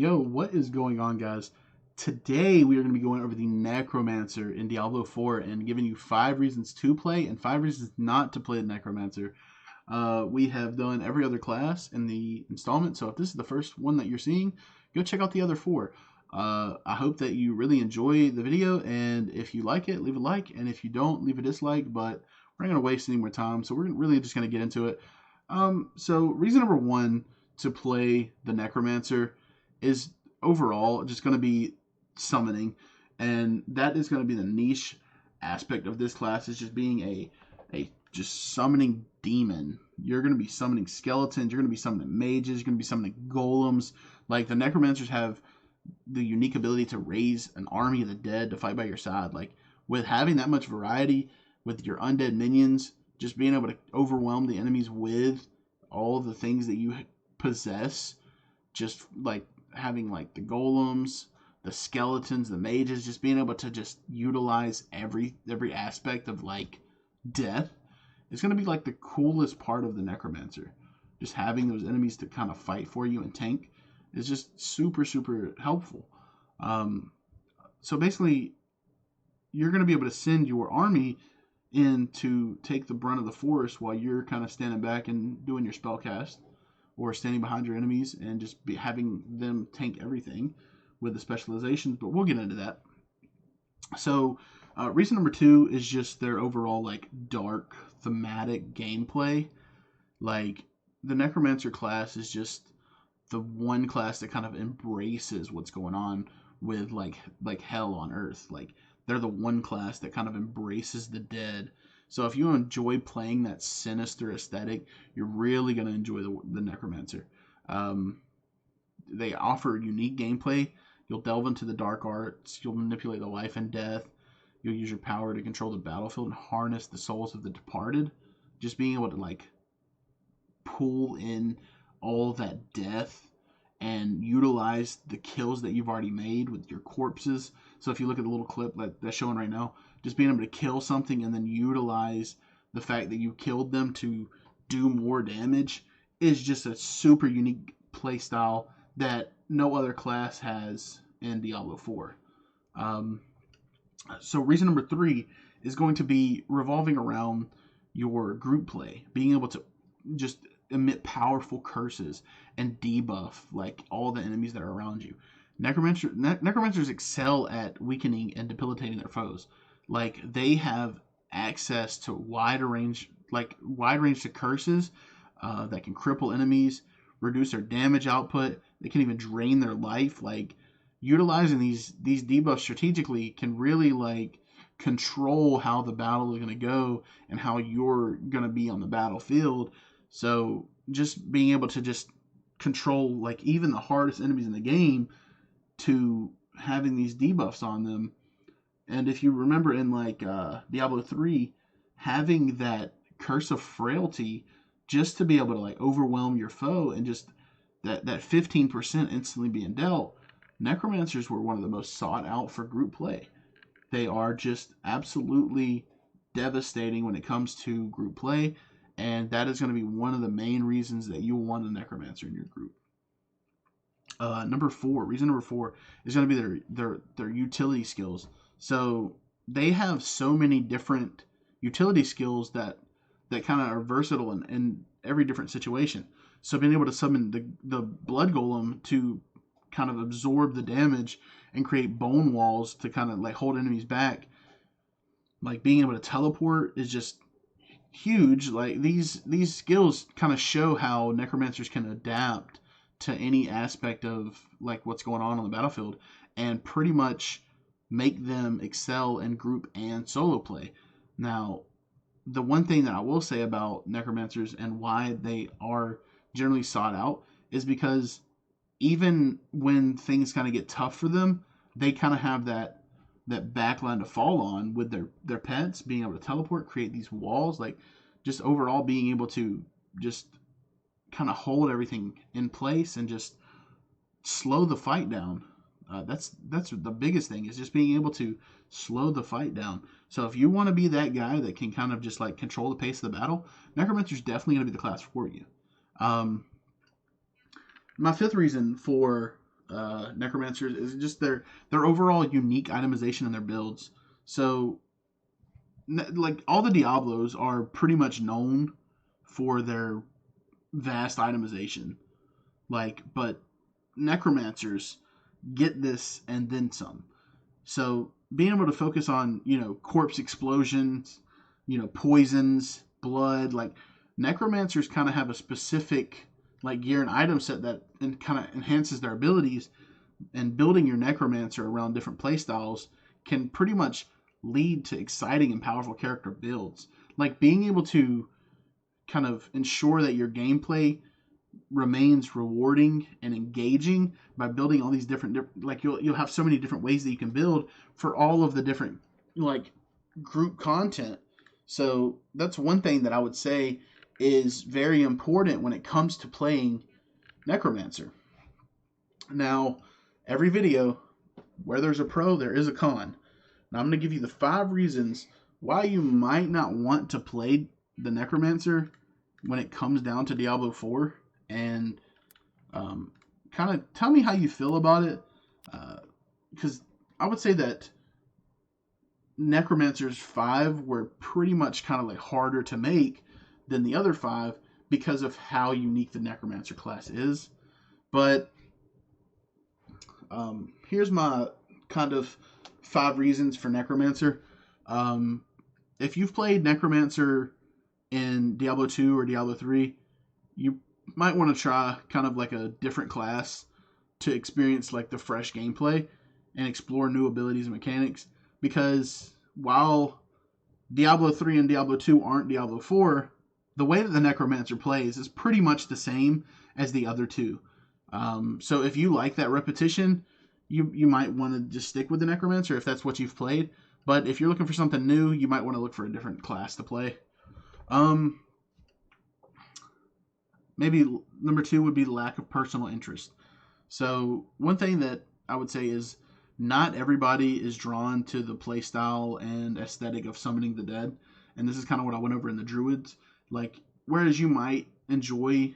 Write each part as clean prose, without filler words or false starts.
Yo, what is going on, guys? Today we are going to be going over the Necromancer in Diablo 4 and giving you 5 reasons to play and 5 reasons not to play the Necromancer. We have done every other class in the installment, so if this is the first one that you're seeing, go check out the other 4. I hope that you really enjoy the video, and if you like it, leave a like, and if you don't, leave a dislike, but we're not going to waste any more time, so we're really just going to get into it. So reason number 1 to play the Necromancer is overall just going to be summoning, and that is going to be the niche aspect of this class, is just being a just summoning demon. You're going to be summoning skeletons, you're going to be summoning mages, you're going to be summoning golems. Like, the Necromancers have the unique ability to raise an army of the dead to fight by your side. Like, with having that much variety with your undead minions, just being able to overwhelm the enemies with all the things that you possess, just like having like the golems, the skeletons, the mages, just being able to just utilize every aspect of like death, is going to be like the coolest part of the Necromancer. Just having those enemies to kind of fight for you and tank is just super helpful. So basically, you're going to be able to send your army in to take the brunt of the force while you're kind of standing back and doing your spell cast, or standing behind your enemies and just having them tank everything with the specializations, but we'll get into that. So reason number 2 is just their overall like dark thematic gameplay. Like, the Necromancer class is just the one class that kind of embraces what's going on with like hell on earth. Like, they're the one class that kind of embraces the dead. So if you enjoy playing that sinister aesthetic, you're really going to enjoy the Necromancer. They offer unique gameplay. You'll delve into the dark arts. You'll manipulate the life and death. You'll use your power to control the battlefield and harness the souls of the departed. Just being able to like pull in all that death and utilize the kills that you've already made with your corpses. So if you look at the little clip that's showing right now, just being able to kill something and then utilize the fact that you killed them to do more damage is just a super unique play style that no other class has in Diablo 4. So reason number 3 is going to be revolving around your group play, being able to just emit powerful curses and debuff like all the enemies that are around you. Necromancers excel at weakening and debilitating their foes. Like, they have access to wide range to curses that can cripple enemies, reduce their damage output. They can even drain their life. Like, utilizing these debuffs strategically can really like control how the battle is going to go and how you're going to be on the battlefield. So just being able to just control like even the hardest enemies in the game to having these debuffs on them. And if you remember in like Diablo 3, having that Curse of Frailty just to be able to like overwhelm your foe and just that 15% instantly being dealt, Necromancers were one of the most sought out for group play. They are just absolutely devastating when it comes to group play, and that is going to be one of the main reasons that you want a Necromancer in your group. Reason number 4 is going to be their utility skills. So they have so many different utility skills that kind of are versatile in every different situation. So being able to summon the Blood Golem to kind of absorb the damage and create bone walls to kind of like hold enemies back. Like, being able to teleport is just huge. Like, these skills kind of show how Necromancers can adapt to any aspect of like what's going on the battlefield and pretty much make them excel in group and solo play. Now, the one thing that I will say about Necromancers and why they are generally sought out is because even when things kind of get tough for them, they kind of have that backline to fall on with their pets, being able to teleport, create these walls, like just overall being able to just kind of hold everything in place and just slow the fight down. That's the biggest thing, is just being able to slow the fight down. So if you want to be that guy that can kind of just like control the pace of the battle, Necromancer is definitely going to be the class for you. My 5th reason for Necromancers is just their overall unique itemization in their builds. So like all the Diablos are pretty much known for their vast itemization. Like, but Necromancers get this and then some. So being able to focus on, corpse explosions, poisons, blood, like Necromancers kind of have a specific like gear and item set that kind of enhances their abilities, and building your Necromancer around different playstyles can pretty much lead to exciting and powerful character builds. Like being able to kind of ensure that your gameplay remains rewarding and engaging by building all these different like you'll have so many different ways that you can build for all of the different like group content. So that's one thing that I would say is very important when it comes to playing Necromancer. Now, every video where there's a pro, there is a con. Now I'm going to give you the 5 reasons why you might not want to play the Necromancer when it comes down to Diablo 4, and kind of tell me how you feel about it, because I would say that Necromancer's 5 were pretty much kind of like harder to make than the other 5 because of how unique the Necromancer class is. But here's my kind of 5 reasons for Necromancer. If you've played Necromancer in Diablo 2 or Diablo 3, you might want to try kind of like a different class to experience like the fresh gameplay and explore new abilities and mechanics. Because while Diablo 3 and Diablo 2 aren't Diablo 4, the way that the Necromancer plays is pretty much the same as the other two. So if you like that repetition, you might want to just stick with the Necromancer if that's what you've played. But if you're looking for something new, you might want to look for a different class to play. Maybe number 2 would be lack of personal interest. So one thing that I would say is not everybody is drawn to the playstyle and aesthetic of summoning the dead. And this is kind of what I went over in the Druids. Like, whereas you might enjoy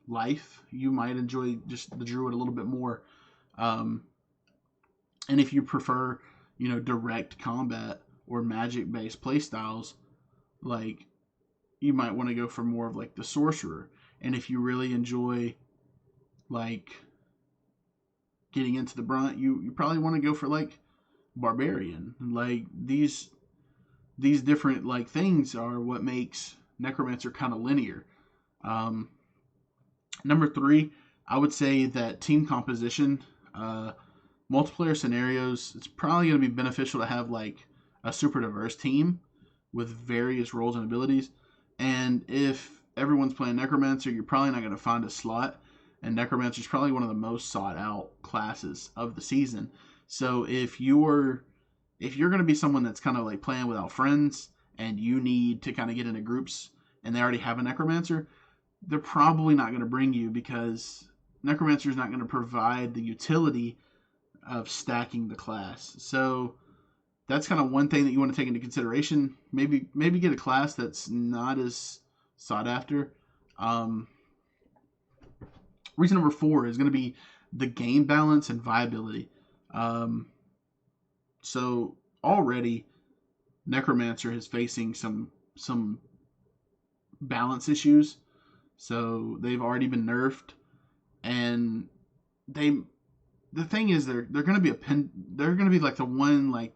life, you might enjoy just the Druid a little bit more. And if you prefer, direct combat or magic-based playstyles, like, you might want to go for more of like the Sorcerer. And if you really enjoy like getting into the brunt, you probably want to go for like Barbarian. Like these different like things are what makes Necromancer kind of linear. Number 3, I would say that team composition, multiplayer scenarios, it's probably going to be beneficial to have like a super diverse team with various roles and abilities. And if everyone's playing Necromancer, you're probably not going to find a slot. And Necromancer is probably one of the most sought out classes of the season. So if you're going to be someone that's kind of like playing without friends and you need to kind of get into groups and they already have a Necromancer, they're probably not going to bring you because Necromancer is not going to provide the utility of stacking the class. So that's kind of one thing that you want to take into consideration. Maybe get a class that's not as sought after. Reason number 4 is going to be the game balance and viability. So already Necromancer is facing some balance issues. So they've already been nerfed, and the thing is they're going to be they're going to be like the one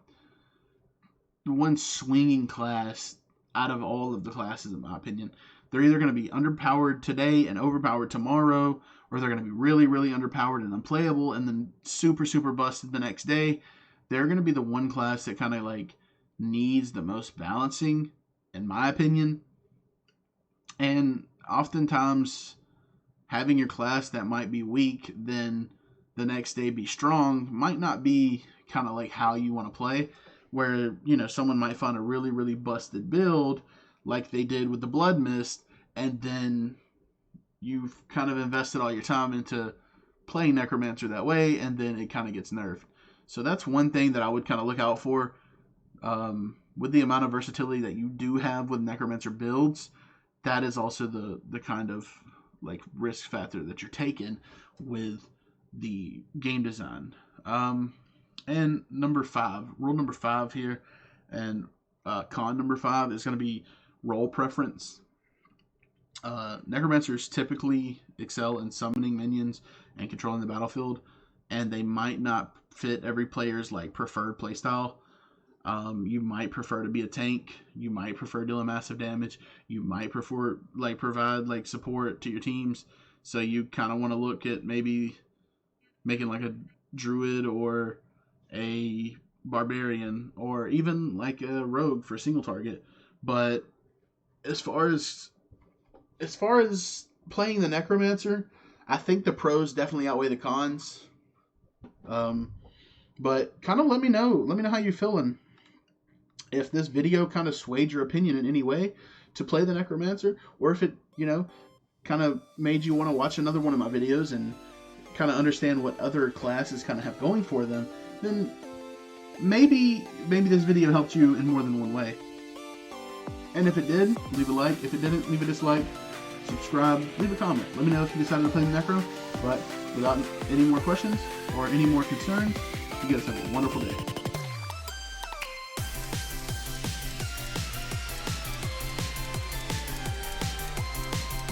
swinging class out of all of the classes, in my opinion. They're either going to be underpowered today and overpowered tomorrow, or they're going to be really, really underpowered and unplayable and then super, super busted the next day. They're going to be the one class that kind of like needs the most balancing, in my opinion. And oftentimes having your class that might be weak, then the next day be strong, might not be kind of like how you want to play. Where, someone might find a really, really busted build like they did with the Blood Mist, and then you've kind of invested all your time into playing Necromancer that way, and then it kind of gets nerfed. So that's one thing that I would kind of look out for. With the amount of versatility that you do have with Necromancer builds, that is also the kind of like risk factor that you're taking with the game design. And number 5, rule number 5 here, and con number 5 is going to be role preference. Necromancers typically excel in summoning minions and controlling the battlefield, and they might not fit every player's like preferred playstyle. You might prefer to be a tank. You might prefer dealing massive damage. You might prefer like provide like support to your teams. So you kind of want to look at maybe making like a druid or a barbarian or even like a rogue for single target. But as far as playing the Necromancer, I think the pros definitely outweigh the cons. But kind of let me know how you're feeling. If this video kind of swayed your opinion in any way to play the Necromancer, or if it, kind of made you want to watch another one of my videos and kind of understand what other classes kind of have going for them, then maybe this video helped you in more than one way. And if it did, leave a like. If it didn't, leave a dislike. Subscribe, leave a comment. Let me know if you decided to play the Necro. But without any more questions or any more concerns, you guys have a wonderful day.